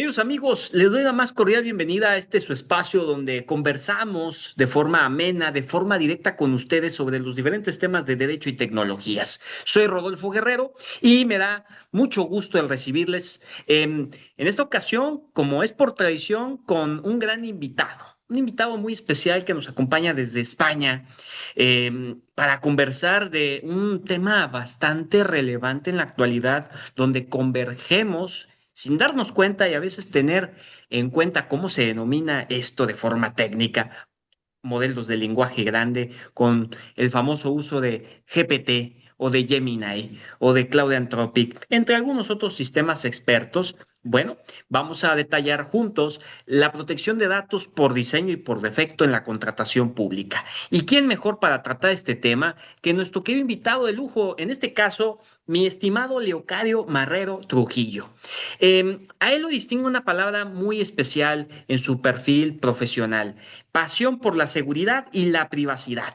Queridos amigos, les doy la más cordial bienvenida a este su espacio donde conversamos de forma amena, de forma directa con ustedes sobre los diferentes temas de derecho y tecnologías. Soy Rodolfo Guerrero y me da mucho gusto el recibirles en esta ocasión, como es por tradición, con un invitado muy especial que nos acompaña desde España para conversar de un tema bastante relevante en la actualidad, donde convergemos sin darnos cuenta y a veces tener en cuenta cómo se denomina esto de forma técnica, modelos de lenguaje grande con el famoso uso de GPT o de Gemini o de Cloud Anthropic, entre algunos otros sistemas expertos. Bueno, vamos a detallar juntos la protección de datos por diseño y por defecto en la contratación pública. ¿Y quién mejor para tratar este tema que nuestro querido invitado de lujo, en este caso, mi estimado Leocadio Marrero Trujillo? A él lo distingue una palabra muy especial en su perfil profesional: pasión por la seguridad y la privacidad.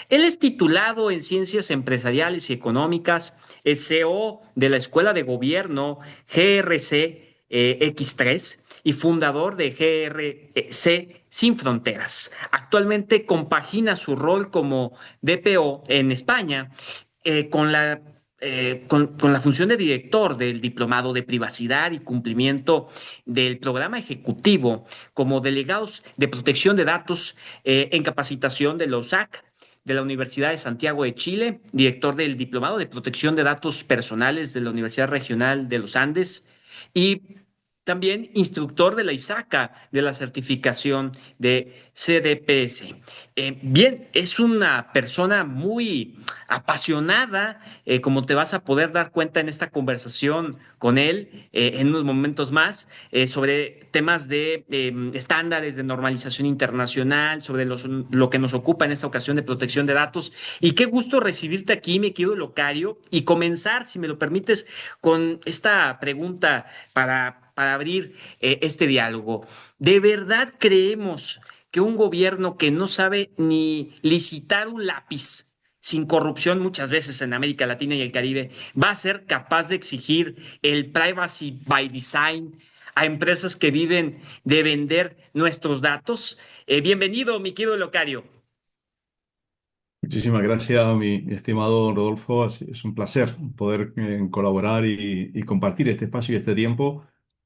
Él es titulado en Ciencias Empresariales y Económicas, es CEO de la Escuela de Gobierno GRC X3 y fundador de GRC Sin Fronteras. Actualmente compagina su rol como DPO en España con la función de director del Diplomado de Privacidad y Cumplimiento del Programa Ejecutivo como delegados de protección de datos en capacitación de la USAC, de la Universidad de Santiago de Chile, director del Diplomado de Protección de Datos Personales de la Universidad Regional de los Andes y también instructor de la ISACA, de la certificación de CDPS. Bien, es una persona muy apasionada, como te vas a poder dar cuenta en esta conversación con él en unos momentos más, sobre temas de estándares de normalización internacional, sobre lo que nos ocupa en esta ocasión de protección de datos. Y qué gusto recibirte aquí, mi querido Locario, y comenzar, si me lo permites, con esta pregunta para abrir este diálogo. ¿De verdad creemos que un gobierno que no sabe ni licitar un lápiz sin corrupción muchas veces en América Latina y el Caribe va a ser capaz de exigir el privacy by design a empresas que viven de vender nuestros datos? Bienvenido, mi querido Locario. Muchísimas gracias, mi estimado Rodolfo. Es un placer poder colaborar y compartir este espacio y este tiempo.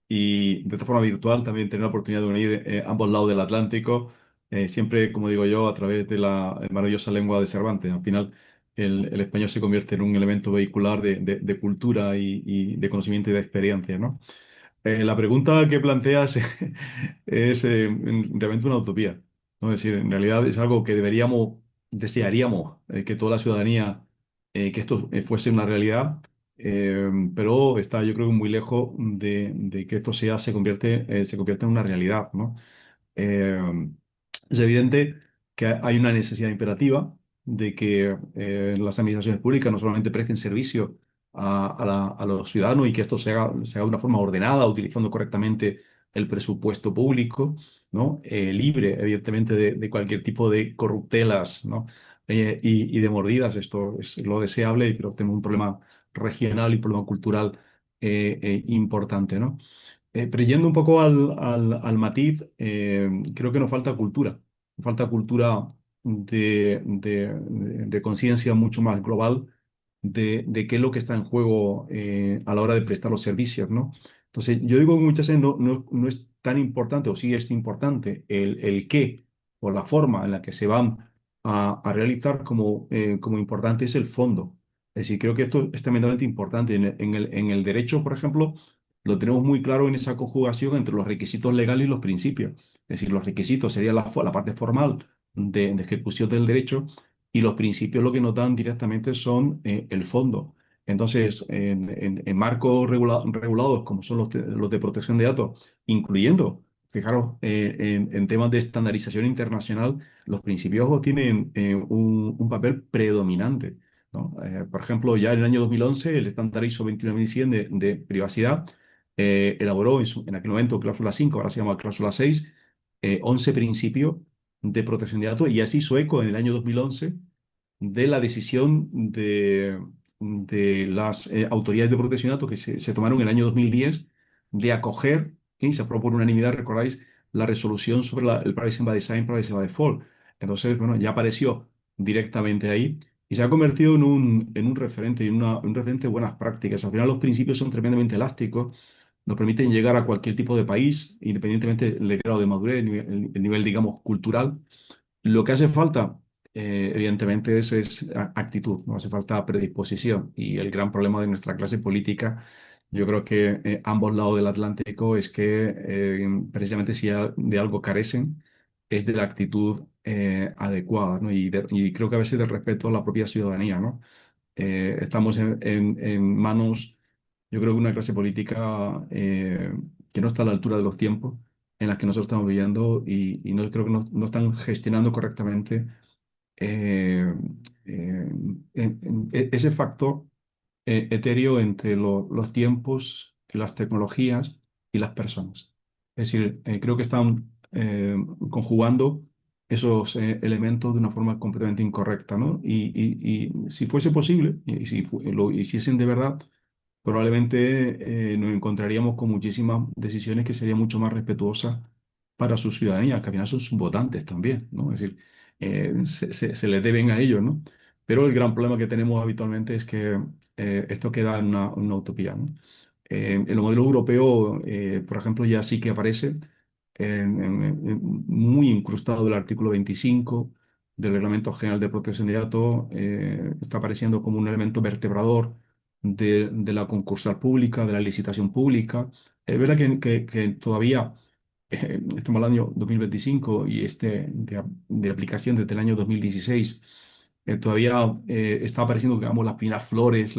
Y de esta forma virtual también tener la oportunidad de unir ambos lados del Atlántico, siempre, como digo yo, a través de la maravillosa lengua de Cervantes. Al final, el español se convierte en un elemento vehicular de cultura y de conocimiento y de experiencia, ¿no? La pregunta que planteas es realmente una utopía, ¿no? Es decir, en realidad es algo que desearíamos que toda la ciudadanía, que esto fuese una realidad, pero está yo creo que muy lejos de que esto se convierte en una realidad, ¿no? Eh, es evidente que hay una necesidad imperativa de que las administraciones públicas no solamente presten servicio a los ciudadanos y que esto se haga de una forma ordenada, utilizando correctamente el presupuesto público, ¿no? Libre, evidentemente, de cualquier tipo de corruptelas, ¿no? Y de mordidas. Esto es lo deseable, pero tenemos un problema regional y un problema cultural importante, ¿no? Pero yendo un poco al matiz, creo que nos falta cultura. Nos falta cultura de conciencia mucho más global de qué es lo que está en juego a la hora de prestar los servicios, ¿no? Entonces, yo digo que muchas veces no es tan importante, o sí es importante, el qué o la forma en la que se van a realizar como importante es el fondo. Es decir, creo que esto es tremendamente importante. En el derecho, por ejemplo, lo tenemos muy claro en esa conjugación entre los requisitos legales y los principios. Es decir, los requisitos serían la parte formal de ejecución del derecho y los principios lo que nos dan directamente son el fondo. Entonces, en marcos regulados como son los de protección de datos, incluyendo, fijaros, en temas de estandarización internacional, los principios tienen un papel predominante, ¿no? Por ejemplo, ya en el año 2011, el estándar ISO 29100 de privacidad elaboró en aquel momento cláusula 5, ahora se llama cláusula 6, 11 principios de protección de datos y así hizo eco en el año 2011 de la decisión de las autoridades de protección de datos que se tomaron en el año 2010 de acoger y se aprobó por unanimidad, recordáis, la resolución sobre el Privacy by Design, Privacy by Default. Entonces, bueno, ya apareció directamente ahí y se ha convertido en un referente y un referente de buenas prácticas. Al final los principios son tremendamente elásticos, nos permiten llegar a cualquier tipo de país, independientemente del grado de madurez, el nivel, digamos, cultural. Lo que hace falta, evidentemente, es actitud, no hace falta predisposición. Y el gran problema de nuestra clase política, yo creo que ambos lados del Atlántico es que precisamente si de algo carecen, es de la actitud adecuada, ¿no? Y creo que a veces del respeto a la propia ciudadanía, ¿no? Estamos en manos, yo creo que una clase política que no está a la altura de los tiempos en las que nosotros estamos viviendo y no creo que no están gestionando correctamente eh, eh, ese factor etéreo entre los tiempos, las tecnologías y las personas. Es decir, creo que están conjugando esos elementos de una forma completamente incorrecta, ¿no? Y si fuese posible, y si lo hiciesen de verdad, probablemente nos encontraríamos con muchísimas decisiones que serían mucho más respetuosas para su ciudadanía, que al final son sus votantes también, ¿no? Es decir, se les deben a ellos, ¿no? Pero el gran problema que tenemos habitualmente es que esto queda en una utopía, ¿no? En el modelo europeo, por ejemplo, ya sí que aparece muy incrustado el artículo 25 del Reglamento General de Protección de Datos, está apareciendo como un elemento vertebrador de la concursal pública, de la licitación pública. Es verdad que todavía estamos en el año 2025 y de aplicación desde el año 2016. Todavía está apareciendo, digamos, las primeras flores,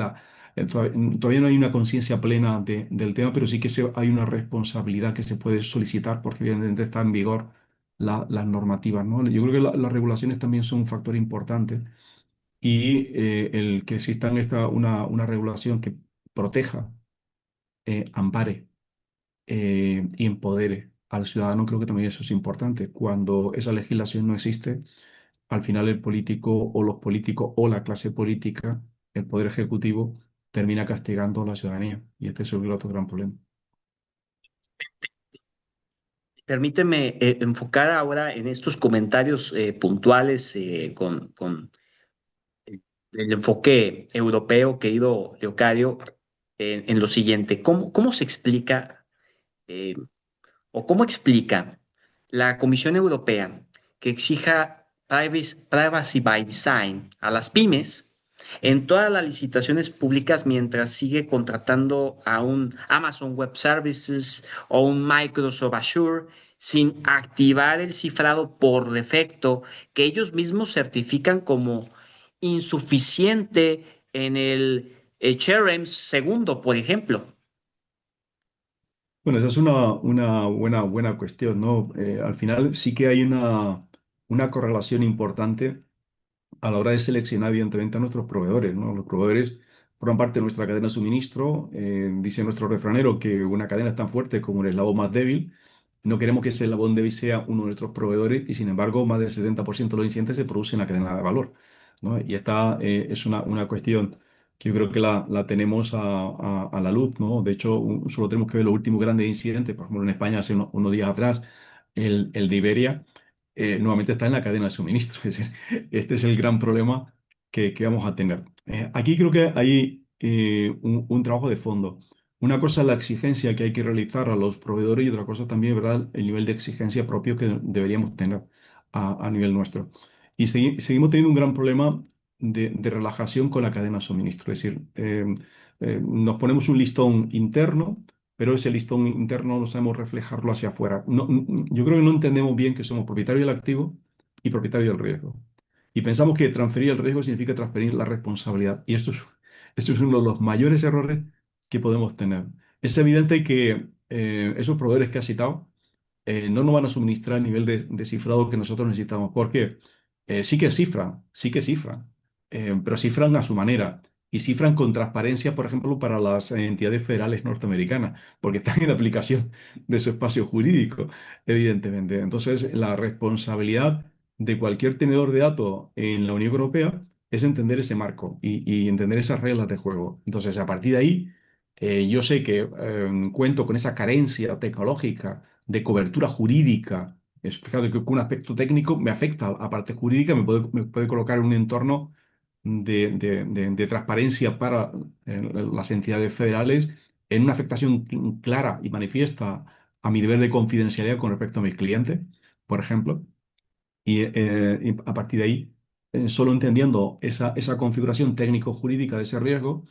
todavía no hay una conciencia plena del tema, pero sí que hay una responsabilidad que se puede solicitar porque evidentemente está en vigor las normativas, ¿no? Yo creo que las regulaciones también son un factor importante y el que exista una regulación que proteja, ampare y empodere al ciudadano, creo que también eso es importante. Cuando esa legislación no existe, al final el político o los políticos o la clase política, el poder ejecutivo, termina castigando a la ciudadanía. Y este es el otro gran problema. Permíteme enfocar ahora en estos comentarios puntuales con el enfoque europeo, querido Leocadio, en lo siguiente. ¿Cómo se explica eh, o cómo explica la Comisión Europea que exija privacy by design a las pymes en todas las licitaciones públicas mientras sigue contratando a un Amazon Web Services o un Microsoft Azure sin activar el cifrado por defecto que ellos mismos certifican como insuficiente en el HRM segundo, por ejemplo? Bueno, esa es una buena cuestión, ¿no? Al final sí que hay una correlación importante a la hora de seleccionar, evidentemente, a nuestros proveedores, ¿no? Los proveedores forman parte de nuestra cadena de suministro. Dice nuestro refranero que una cadena es tan fuerte como el eslabón más débil. No queremos que ese eslabón débil sea uno de nuestros proveedores y, sin embargo, más del 70% de los incidentes se produce en la cadena de valor, ¿no? Y esta es una cuestión que yo creo que la tenemos a la luz, ¿no? De hecho, solo tenemos que ver los últimos grandes incidentes. Por ejemplo, en España hace unos días atrás, el de Iberia nuevamente está en la cadena de suministro. Es decir, este es el gran problema que vamos a tener. Aquí creo que hay un trabajo de fondo. Una cosa es la exigencia que hay que realizar a los proveedores y otra cosa también, ¿verdad?, el nivel de exigencia propio que deberíamos tener a nivel nuestro. Y seguimos teniendo un gran problema de relajación con la cadena de suministro. Es decir, nos ponemos un listón interno, pero ese listón interno no sabemos reflejarlo hacia afuera. Yo creo que no entendemos bien que somos propietarios del activo y propietarios del riesgo. Y pensamos que transferir el riesgo significa transferir la responsabilidad. Y esto es uno de los mayores errores que podemos tener. Es evidente que esos proveedores que has citado no nos van a suministrar el nivel de cifrado que nosotros necesitamos. Porque sí que cifran, pero cifran a su manera. Y cifran con transparencia, por ejemplo, para las entidades federales norteamericanas, porque están en aplicación de su espacio jurídico, evidentemente. Entonces, la responsabilidad de cualquier tenedor de datos en la Unión Europea es entender ese marco y entender esas reglas de juego. Entonces, a partir de ahí, Yo sé que cuento con esa carencia tecnológica de cobertura jurídica. Fíjate que un aspecto técnico me afecta a parte jurídica, me puede colocar en un entorno de transparencia para las entidades federales en una afectación clara y manifiesta a mi deber de confidencialidad con respecto a mis clientes, por ejemplo. Y a partir de ahí, solo entendiendo esa configuración técnico-jurídica de ese riesgo,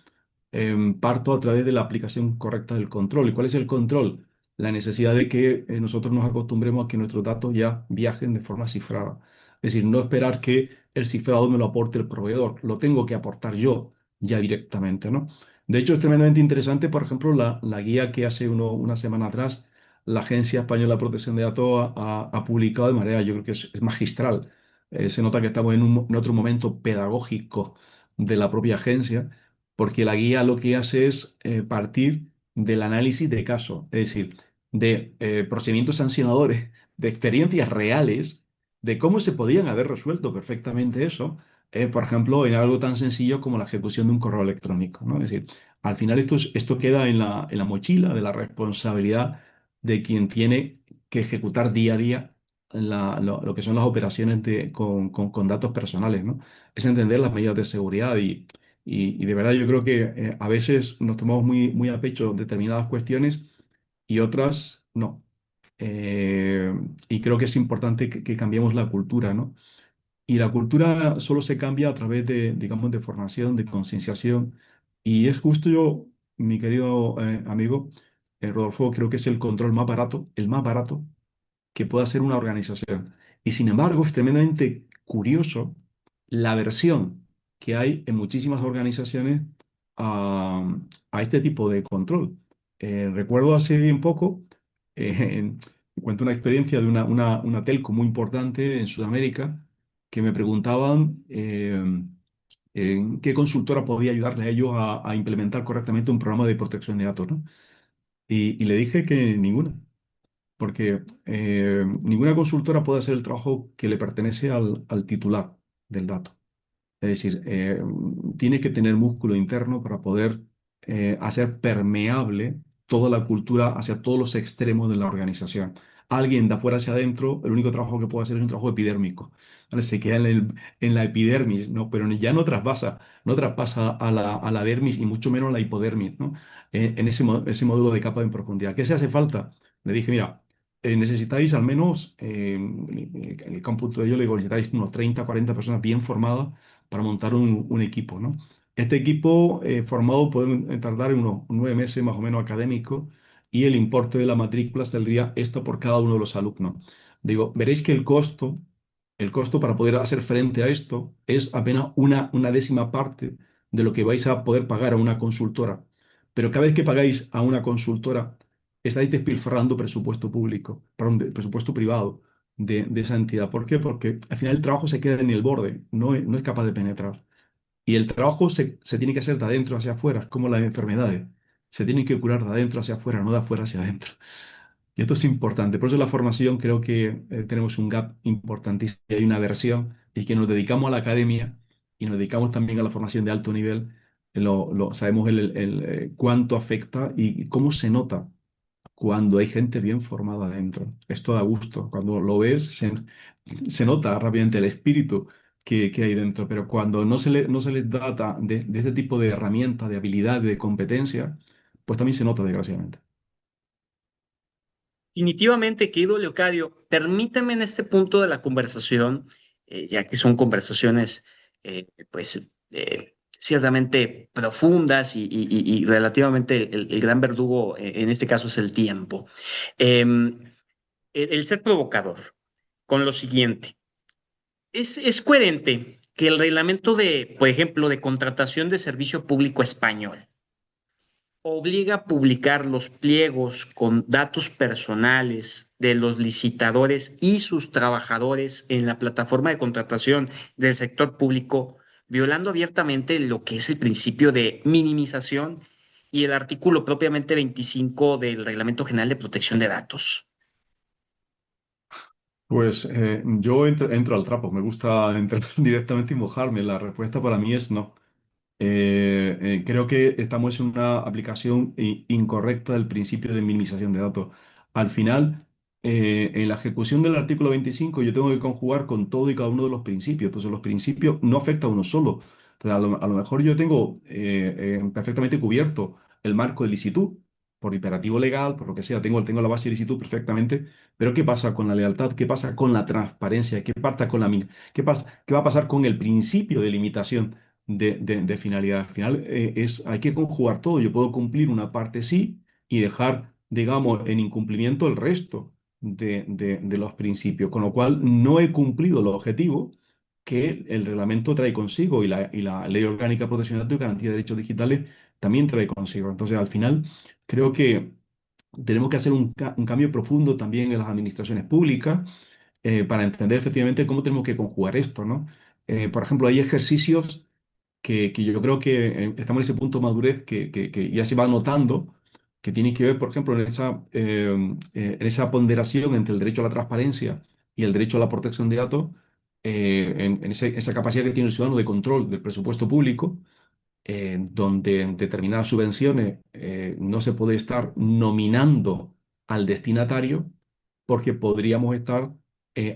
parto a través de la aplicación correcta del control. ¿Y cuál es el control? La necesidad de que nosotros nos acostumbremos a que nuestros datos ya viajen de forma cifrada. Es decir, no esperar que el cifrado me lo aporte el proveedor, lo tengo que aportar yo ya directamente, ¿no? De hecho, es tremendamente interesante, por ejemplo, la guía que hace una semana atrás la Agencia Española de Protección de Datos ha publicado de manera, yo creo que es magistral. Se nota que estamos en otro momento pedagógico de la propia agencia porque la guía lo que hace es partir del análisis de caso, es decir, de procedimientos sancionadores, de experiencias reales, de cómo se podían haber resuelto perfectamente eso, por ejemplo, en algo tan sencillo como la ejecución de un correo electrónico, ¿no? Es decir, al final esto queda en la mochila de la responsabilidad de quien tiene que ejecutar día a día lo que son las operaciones con datos personales, ¿no? Es entender las medidas de seguridad y de verdad yo creo que a veces nos tomamos muy a pecho determinadas cuestiones y otras no. Eh, y creo que es importante que cambiemos la cultura, ¿no? Y la cultura solo se cambia a través de, digamos, de formación, de concienciación. Y es justo yo, mi querido amigo Rodolfo, creo que es el control más barato, el más barato que pueda hacer una organización. Y sin embargo, es tremendamente curioso la versión que hay en muchísimas organizaciones a, a este tipo de control. Recuerdo hace bien poco, eh, cuento una experiencia de una telco muy importante en Sudamérica que me preguntaban en qué consultora podía ayudarle a ellos a implementar correctamente un programa de protección de datos, ¿no? Y le dije que ninguna porque ninguna consultora puede hacer el trabajo que le pertenece al titular del dato. Es decir, tiene que tener músculo interno para poder hacer permeable toda la cultura hacia todos los extremos de la organización. Alguien de afuera hacia adentro, el único trabajo que puede hacer es un trabajo epidérmico. ¿Vale? Se queda en la epidermis, ¿no? Pero ya no traspasa a la dermis y mucho menos a la hipodermis, ¿no? En ese módulo de capa en profundidad. ¿Qué se hace falta? Le dije, mira, necesitáis al menos, en el cómputo de ello, le digo, necesitáis unos 30, 40 personas bien formadas para montar un equipo, ¿no? Este equipo formado puede tardar unos 9 meses más o menos académicos y el importe de la matrícula saldría esto por cada uno de los alumnos. Digo, veréis que el costo para poder hacer frente a esto es apenas una décima parte de lo que vais a poder pagar a una consultora. Pero cada vez que pagáis a una consultora, estáis despilfarrando presupuesto público, perdón, presupuesto privado de esa entidad. ¿Por qué? Porque al final el trabajo se queda en el borde, no es capaz de penetrar. Y el trabajo se tiene que hacer de adentro hacia afuera, como las enfermedades. Se tienen que curar de adentro hacia afuera, no de afuera hacia adentro. Y esto es importante. Por eso la formación creo que tenemos un gap importantísimo. Y hay una versión y que nos dedicamos a la academia y nos dedicamos también a la formación de alto nivel. Sabemos cuánto afecta y cómo se nota cuando hay gente bien formada adentro. Esto da gusto. Cuando lo ves, se nota rápidamente el espíritu que hay dentro, pero cuando no se les data de este tipo de herramientas, de habilidad, de competencia, pues también se nota, desgraciadamente. Definitivamente, querido Leocadio, permíteme en este punto de la conversación, ya que son conversaciones, pues, ciertamente profundas y relativamente el gran verdugo en este caso es el tiempo. El ser provocador con lo siguiente. Es coherente que el reglamento de, por ejemplo, de contratación de servicio público español obliga a publicar los pliegos con datos personales de los licitadores y sus trabajadores en la plataforma de contratación del sector público, violando abiertamente lo que es el principio de minimización y el artículo propiamente 25 del Reglamento General de Protección de Datos. Pues yo entro al trapo, me gusta entrar directamente y mojarme. La respuesta para mí es no. Creo que estamos en una aplicación incorrecta del principio de minimización de datos. Al final, en la ejecución del artículo 25, yo tengo que conjugar con todo y cada uno de los principios. Entonces, los principios no afectan a uno solo. Entonces, a lo mejor yo tengo perfectamente cubierto el marco de licitud, por imperativo legal, por lo que sea, tengo la base de licitud perfectamente, pero ¿qué pasa con la lealtad? ¿Qué pasa con la transparencia? ¿Qué va a pasar con el principio de limitación de finalidad? Al final, hay que conjugar todo. Yo puedo cumplir una parte sí y dejar, digamos, en incumplimiento el resto de los principios, con lo cual no he cumplido el objetivo que el reglamento trae consigo y la Ley Orgánica de Protección de Datos y Garantía de Derechos Digitales también trae consigo. Entonces, al final, creo que tenemos que hacer un cambio profundo también en las administraciones públicas, para entender efectivamente cómo tenemos que conjugar esto, ¿no? Por ejemplo, hay ejercicios que yo creo que estamos en ese punto de madurez que ya se va notando, que tiene que ver, por ejemplo, en esa ponderación entre el derecho a la transparencia y el derecho a la protección de datos, esa capacidad que tiene el ciudadano de control del presupuesto público, donde en determinadas subvenciones no se puede estar nominando al destinatario, porque podríamos estar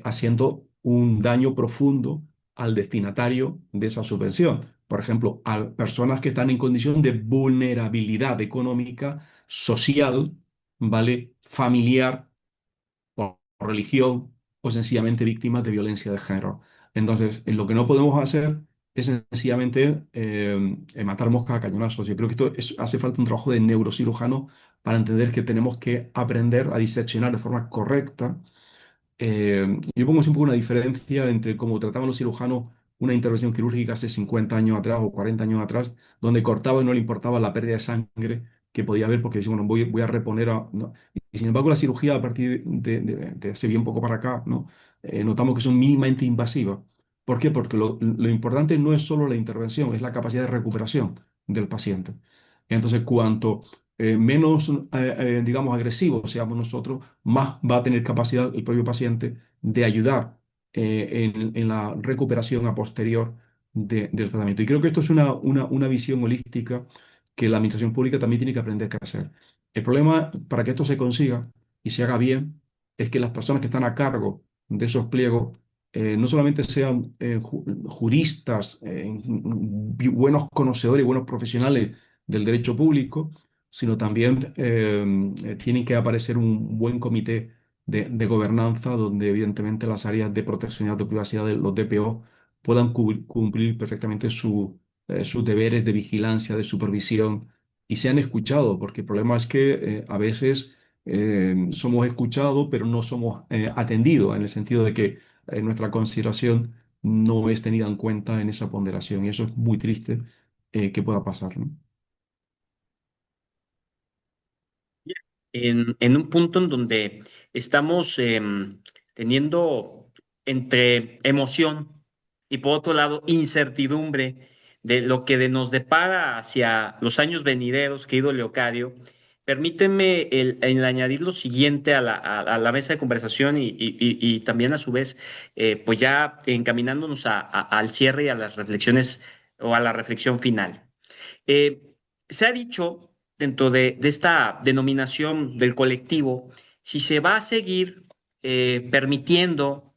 haciendo un daño profundo al destinatario de esa subvención. Por ejemplo, a personas que están en condición de vulnerabilidad económica, social, ¿vale? Familiar, por religión o sencillamente víctimas de violencia de género. Entonces, lo que no podemos hacer es sencillamente matar moscas a cañonazos. Yo creo que hace falta un trabajo de neurocirujano para entender que tenemos que aprender a diseccionar de forma correcta. Yo pongo siempre una diferencia entre cómo trataban los cirujanos una intervención quirúrgica hace 50 años atrás o 40 años atrás, donde cortaba y no le importaba la pérdida de sangre que podía haber, porque decía, bueno, voy a reponer no. Y sin embargo, la cirugía a partir de hace bien poco para acá, ¿no? Notamos que son mínimamente invasivas. ¿Por qué? Porque lo importante no es solo la intervención, es la capacidad de recuperación del paciente. Entonces, cuanto menos, digamos, agresivos seamos nosotros, más va a tener capacidad el propio paciente de ayudar en la recuperación a posterior del tratamiento. Y creo que esto es una visión holística que la administración pública también tiene que aprender a hacer. El problema para que esto se consiga y se haga bien es que las personas que están a cargo de esos pliegos no solamente sean juristas, buenos conocedores y buenos profesionales del derecho público, sino también tiene que aparecer un buen comité de gobernanza donde evidentemente las áreas de protección de datos y privacidad de los DPO puedan cumplir perfectamente sus deberes de vigilancia, de supervisión y sean escuchados, porque el problema es que a veces somos escuchados, pero no somos atendidos, en el sentido de que nuestra consideración no es tenida en cuenta en esa ponderación, y eso es muy triste que pueda pasar, ¿no? En un punto en donde estamos teniendo entre emoción y por otro lado incertidumbre de lo que nos depara hacia los años venideros, querido Leocadio. Permíteme el añadir lo siguiente a la mesa de conversación y también a su vez, pues ya encaminándonos al cierre y a las reflexiones o a la reflexión final. Eh, Se ha dicho dentro de esta denominación del colectivo, si se va a seguir permitiendo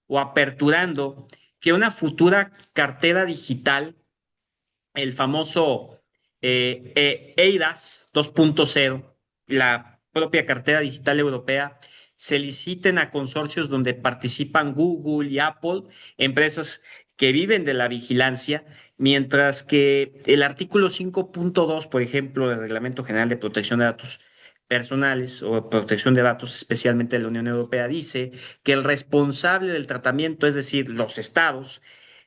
o aperturando que una futura cartera digital, el famoso eIDAS 2.0, la propia cartera digital europea, se liciten a consorcios donde participan Google y Apple, empresas que viven de la vigilancia, mientras que el artículo 5.2, por ejemplo, del Reglamento General de Protección de Datos Personales o protección de datos, especialmente de la Unión Europea, dice que el responsable del tratamiento, es decir, los estados,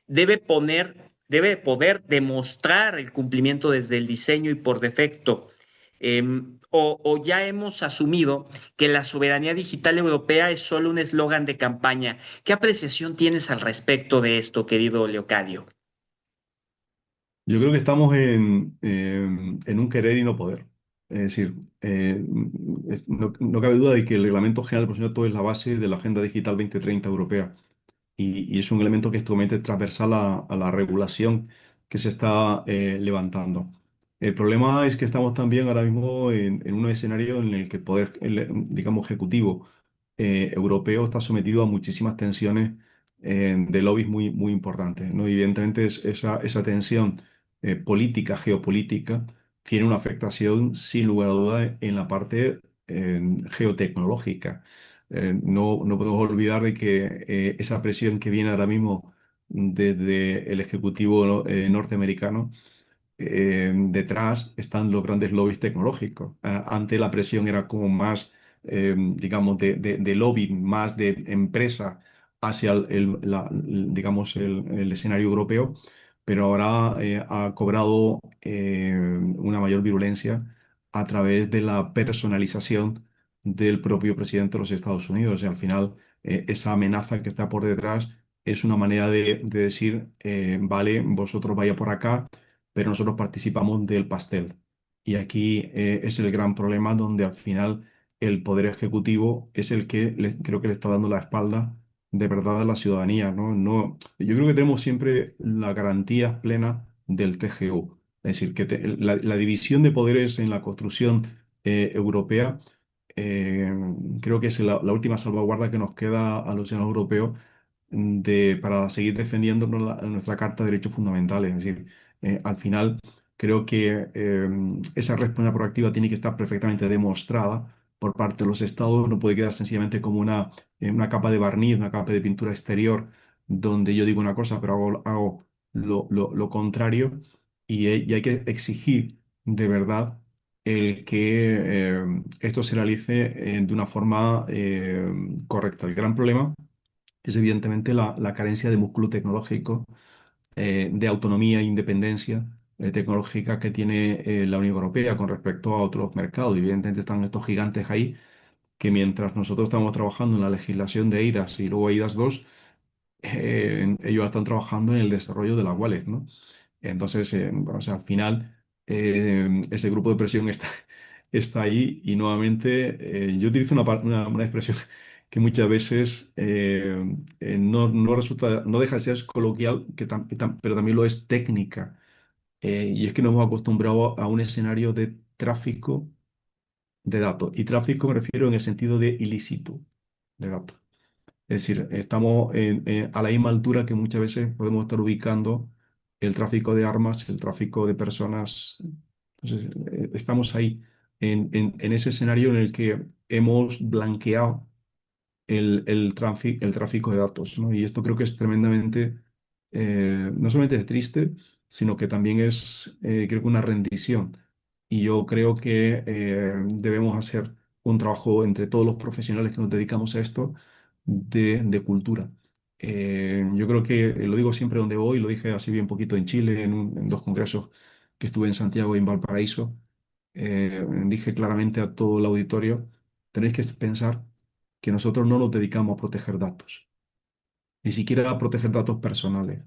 debe poder demostrar el cumplimiento desde el diseño y por defecto. O ya hemos asumido que la soberanía digital europea es solo un eslogan de campaña. ¿Qué apreciación tienes al respecto de esto, querido Leocadio? Yo creo que estamos en un querer y no poder. Es decir, no cabe duda de que el Reglamento General de Protección de Datos es la base de la Agenda Digital 2030 europea, y es un elemento que es totalmente transversal a la regulación que se está levantando. El problema es que estamos también ahora mismo en un escenario en el que el poder, digamos, ejecutivo europeo está sometido a muchísimas tensiones de lobbies muy importantes, ¿no? Y evidentemente esa tensión política, geopolítica, tiene una afectación sin lugar a duda en la parte geotecnológica. No podemos olvidar de que esa presión que viene ahora mismo desde el Ejecutivo norteamericano, detrás están los grandes lobbies tecnológicos. Antes la presión era como más, digamos, de lobby, más de empresa hacia digamos, el escenario europeo, pero ahora ha cobrado una mayor virulencia a través de la personalización del propio presidente de los Estados Unidos. Y al final, esa amenaza que está por detrás es una manera de decir, vale, vosotros vaya por acá, pero nosotros participamos del pastel. Y aquí es el gran problema donde al final el poder ejecutivo es el que creo que le está dando la espalda de verdad a la ciudadanía, ¿no? Yo creo que tenemos siempre la garantía plena del TGU. Es decir, que la división de poderes en la construcción europea, eh, creo que es la última salvaguarda que nos queda a los ciudadanos europeos para seguir defendiendo nuestra Carta de Derechos Fundamentales. Es decir, al final creo que esa respuesta proactiva tiene que estar perfectamente demostrada por parte de los estados, no puede quedar sencillamente como una capa de barniz, una capa de pintura exterior, donde yo digo una cosa, pero hago lo contrario, y hay que exigir de verdad el que esto se realice de una forma correcta. El gran problema es evidentemente la carencia de músculo tecnológico, de autonomía e independencia tecnológica que tiene la Unión Europea con respecto a otros mercados. Y evidentemente están estos gigantes ahí que mientras nosotros estamos trabajando en la legislación de eIDAS y luego eIDAS 2, ellos están trabajando en el desarrollo de la wallet, ¿no? Entonces, bueno, o sea, al final, ese grupo de presión está ahí y nuevamente yo utilizo una expresión que muchas veces no resulta, no deja de ser coloquial, pero también lo es técnica. Y es que nos hemos acostumbrado a un escenario de tráfico de datos. Y tráfico me refiero en el sentido de ilícito de datos. Es decir, estamos a la misma altura que muchas veces podemos estar ubicando el tráfico de armas, el tráfico de personas. Entonces, estamos ahí en ese escenario en el que hemos blanqueado el tráfico de datos, ¿no? Y esto creo que es tremendamente, no solamente es triste, sino que también es, creo que una rendición. Y yo creo que debemos hacer un trabajo entre todos los profesionales que nos dedicamos a esto de cultura. Yo creo que lo digo siempre donde voy, lo dije así bien poquito en Chile, en dos congresos que estuve en Santiago y en Valparaíso. Dije claramente a todo el auditorio, tenéis que pensar que nosotros no nos dedicamos a proteger datos, ni siquiera a proteger datos personales.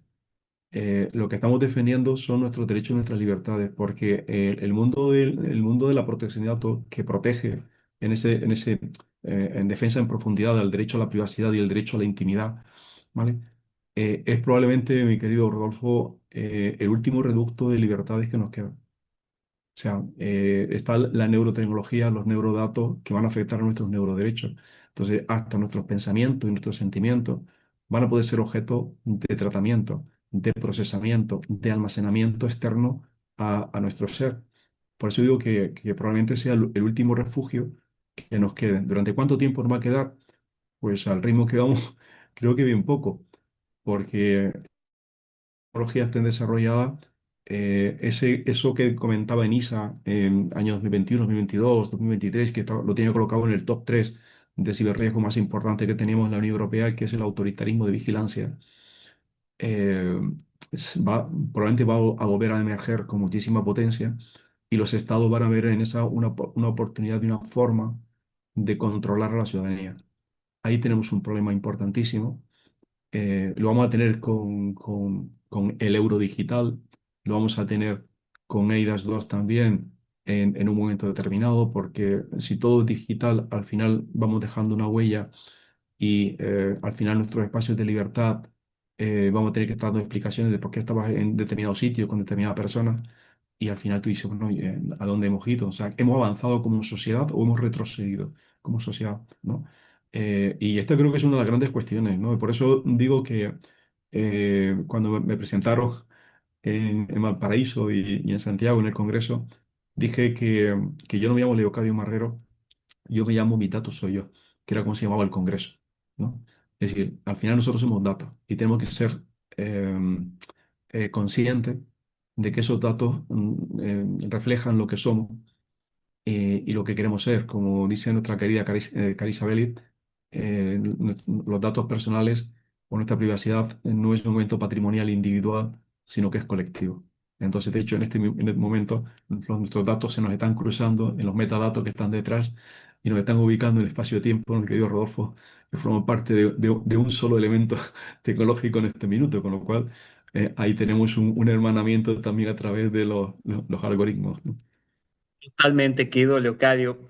Lo que estamos defendiendo son nuestros derechos y nuestras libertades, porque el mundo de la protección de datos que protege en defensa en profundidad del derecho a la privacidad y el derecho a la intimidad, ¿vale? Es probablemente, mi querido Rodolfo, el último reducto de libertades que nos queda. O sea, está la neurotecnología, los neurodatos que van a afectar a nuestros neuroderechos. Entonces, hasta nuestros pensamientos y nuestros sentimientos van a poder ser objeto de tratamiento, de procesamiento, de almacenamiento externo a nuestro ser. Por eso digo que probablemente sea el último refugio que nos quede. ¿Durante cuánto tiempo nos va a quedar? Pues al ritmo que vamos, creo que bien poco, porque tecnología estén desarrolladas, eso que comentaba Enisa en años 2021, 2022, 2023, lo tenía colocado en el top 3 de ciberriesgo más importante que tenemos en la Unión Europea, que es el autoritarismo de vigilancia, eh, probablemente va a volver a emerger con muchísima potencia y los estados van a ver en esa una oportunidad y una forma de controlar a la ciudadanía. Ahí tenemos un problema importantísimo. Lo vamos a tener con el euro digital, lo vamos a tener con eIDAS 2 también en un momento determinado, porque si todo es digital, al final vamos dejando una huella y al final nuestros espacios de libertad vamos a tener que estar dando explicaciones de por qué estabas en determinado sitio con determinada persona. Y al final tú dices, bueno, ¿a dónde hemos ido? O sea, ¿hemos avanzado como sociedad o hemos retrocedido como sociedad? ¿No? Y esta creo que es una de las grandes cuestiones, ¿no? Y por eso digo que cuando me presentaron en Valparaíso y en Santiago, en el Congreso, dije que yo no me llamo Leocadio Marrero, yo me llamo Mi Dato Soy Yo, que era como se llamaba el Congreso, ¿no? Es decir, al final nosotros somos datos y tenemos que ser eh, conscientes de que esos datos reflejan lo que somos y lo que queremos ser. Como dice nuestra querida Carissa Belli, los datos personales o nuestra privacidad no es un momento patrimonial individual, sino que es colectivo. Entonces, de hecho, en este momento, nuestros datos se nos están cruzando en los metadatos que están detrás y nos están ubicando en el espacio-tiempo, en el que digo Rodolfo, que forman parte de un solo elemento tecnológico en este minuto, con lo cual ahí tenemos un hermanamiento también a través de los algoritmos, ¿no? Totalmente, querido Leocadio.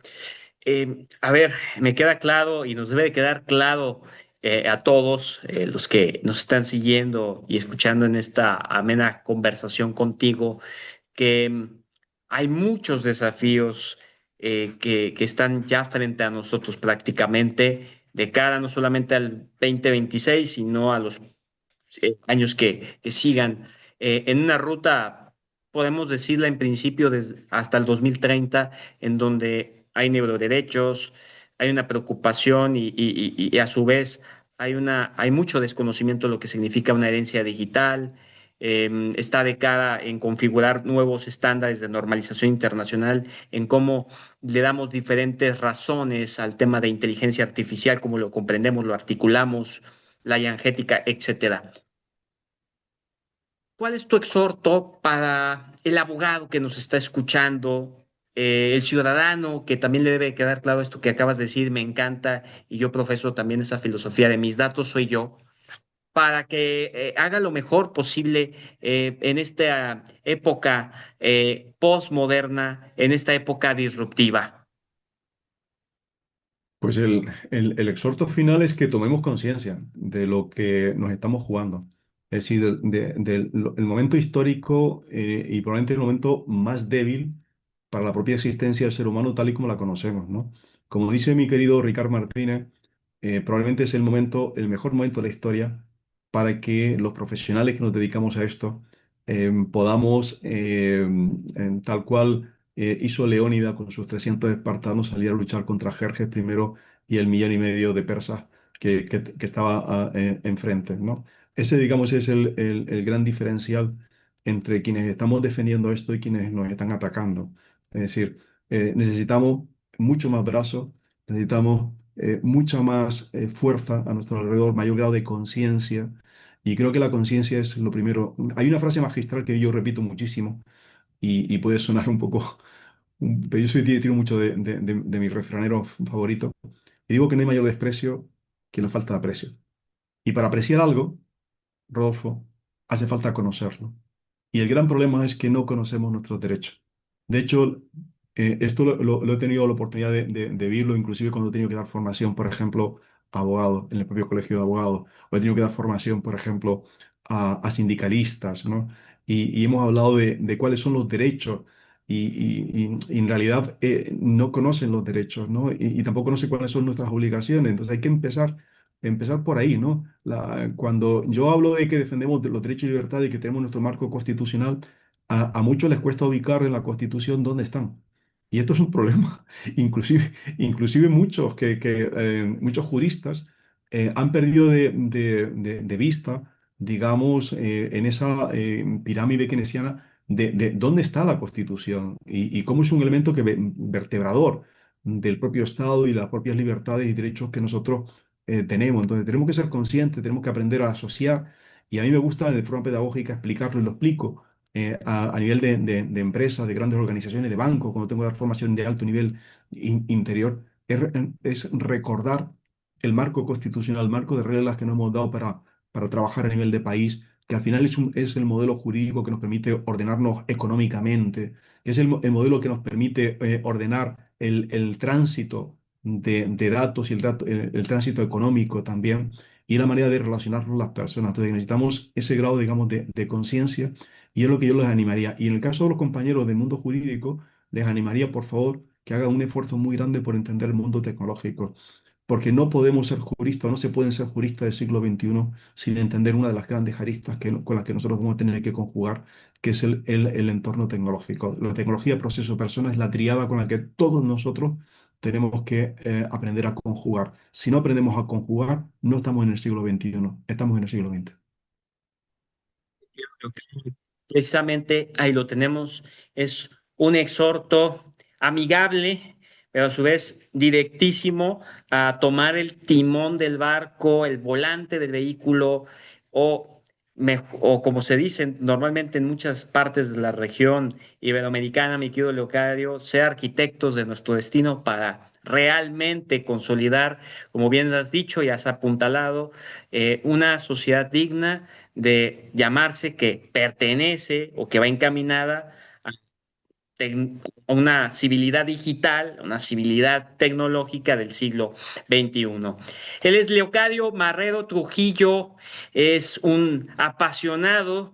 A ver, me queda claro y nos debe de quedar claro a todos los que nos están siguiendo y escuchando en esta amena conversación contigo que hay muchos desafíos que están ya frente a nosotros prácticamente de cara no solamente al 2026, sino a los años que sigan en una ruta, podemos decirla en principio hasta el 2030, en donde hay neuroderechos, hay una preocupación y a su vez hay mucho desconocimiento de lo que significa una herencia digital. Está de cara en configurar nuevos estándares de normalización internacional, en cómo le damos diferentes razones al tema de inteligencia artificial, cómo lo comprendemos, lo articulamos, la energética, etcétera. ¿Cuál es tu exhorto para el abogado que nos está escuchando, el ciudadano que también le debe quedar claro esto que acabas de decir, me encanta y yo profeso también esa filosofía de mis datos soy yo, para que haga lo mejor posible en esta época postmoderna, en esta época disruptiva? Pues el exhorto final es que tomemos conciencia de lo que nos estamos jugando. Es decir, el momento histórico y probablemente el momento más débil para la propia existencia del ser humano tal y como la conocemos, ¿no? Como dice mi querido Ricard Martínez, probablemente es el momento, el mejor momento de la historia para que los profesionales que nos dedicamos a esto podamos, tal cual hizo Leónida con sus 300 espartanos, salir a luchar contra Jerjes primero y el millón y medio de persas que estaba enfrente, ¿no? Ese, digamos, es el gran diferencial entre quienes estamos defendiendo esto y quienes nos están atacando. Es decir, necesitamos mucho más brazos, necesitamos mucha más fuerza a nuestro alrededor, mayor grado de conciencia. Y creo que la conciencia es lo primero. Hay una frase magistral que yo repito muchísimo y puede sonar un poco, pero yo tiro mucho de mi refranero favorito. Y digo que no hay mayor desprecio que la falta de aprecio. Y para apreciar algo, Rodolfo, hace falta conocerlo. Y el gran problema es que no conocemos nuestros derechos. De hecho, esto lo he tenido la oportunidad de vivirlo, inclusive cuando he tenido que dar formación, por ejemplo, a abogados, en el propio colegio de abogados, o he tenido que dar formación, por ejemplo, a sindicalistas, ¿no? Y hemos hablado de cuáles son los derechos. Y en realidad no conocen los derechos, ¿no? Y tampoco conocen cuáles son nuestras obligaciones. Entonces hay que empezar por ahí, ¿no? Cuando yo hablo de que defendemos los derechos y libertades y que tenemos nuestro marco constitucional, a muchos les cuesta ubicar en la Constitución dónde están. Y esto es un problema. Inclusive muchos juristas han perdido de vista, digamos, en esa pirámide keynesiana de dónde está la Constitución y cómo es un elemento vertebrador del propio Estado y las propias libertades y derechos que nosotros tenemos. Entonces, tenemos que ser conscientes, tenemos que aprender a asociar. Y a mí me gusta de forma pedagógica explicarlo y lo explico a nivel de empresas, de grandes organizaciones, de bancos, cuando tengo que dar formación de alto nivel interior, es recordar el marco constitucional, el marco de reglas que nos hemos dado para trabajar a nivel de país, que al final es el modelo jurídico que nos permite ordenarnos económicamente, que es el modelo que nos permite ordenar el tránsito de datos y el tránsito económico también. y la manera de relacionarnos las personas. Entonces necesitamos ese grado, digamos, de conciencia y es lo que yo les animaría. Y en el caso de los compañeros del mundo jurídico, les animaría, por favor, que hagan un esfuerzo muy grande por entender el mundo tecnológico, porque no podemos ser juristas, no se pueden ser juristas del siglo XXI sin entender una de las grandes aristas con las que nosotros vamos a tener que conjugar, que es el entorno tecnológico. La tecnología, proceso, persona es la tríada con la que todos nosotros tenemos que aprender a conjugar. Si no aprendemos a conjugar, no estamos en el siglo XXI, estamos en el siglo XX. Creo que precisamente ahí lo tenemos. Es un exhorto amigable, pero a su vez directísimo a tomar el timón del barco, el volante del vehículo, o, o como se dice normalmente en muchas partes de la región iberoamericana, mi querido Leocadio, ser arquitectos de nuestro destino para realmente consolidar, como bien has dicho y has apuntalado, una sociedad digna de llamarse que pertenece o que va encaminada a, a una civilidad digital, una civilidad tecnológica del siglo XXI. Él es Leocadio Marrero Trujillo, es un apasionado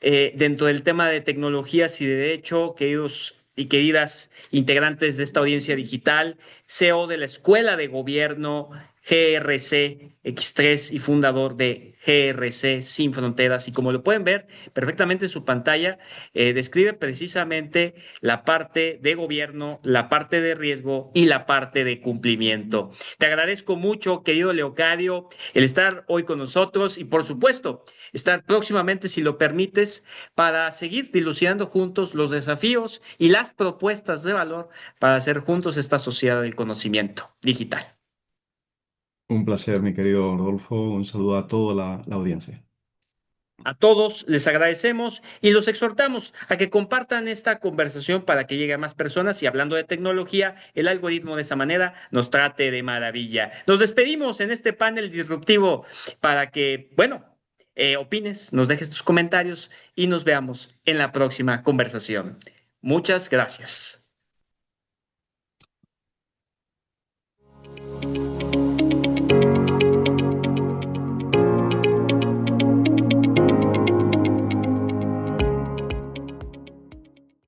dentro del tema de tecnologías y de derecho, queridos y queridas integrantes de esta audiencia digital, CEO de la Escuela de Gobierno GRC X3 y fundador de GRC Sin Fronteras. Y como lo pueden ver perfectamente en su pantalla, describe precisamente la parte de gobierno, la parte de riesgo y la parte de cumplimiento. Te agradezco mucho, querido Leocadio, el estar hoy con nosotros y, por supuesto, estar próximamente, si lo permites, para seguir dilucidando juntos los desafíos y las propuestas de valor para hacer juntos esta sociedad del conocimiento digital. Un placer, mi querido Rodolfo. Un saludo a toda la audiencia. A todos les agradecemos y los exhortamos a que compartan esta conversación para que llegue a más personas y hablando de tecnología, el algoritmo de esa manera nos trate de maravilla. Nos despedimos en este panel disruptivo para que, bueno, opines, nos dejes tus comentarios y nos veamos en la próxima conversación. Muchas gracias.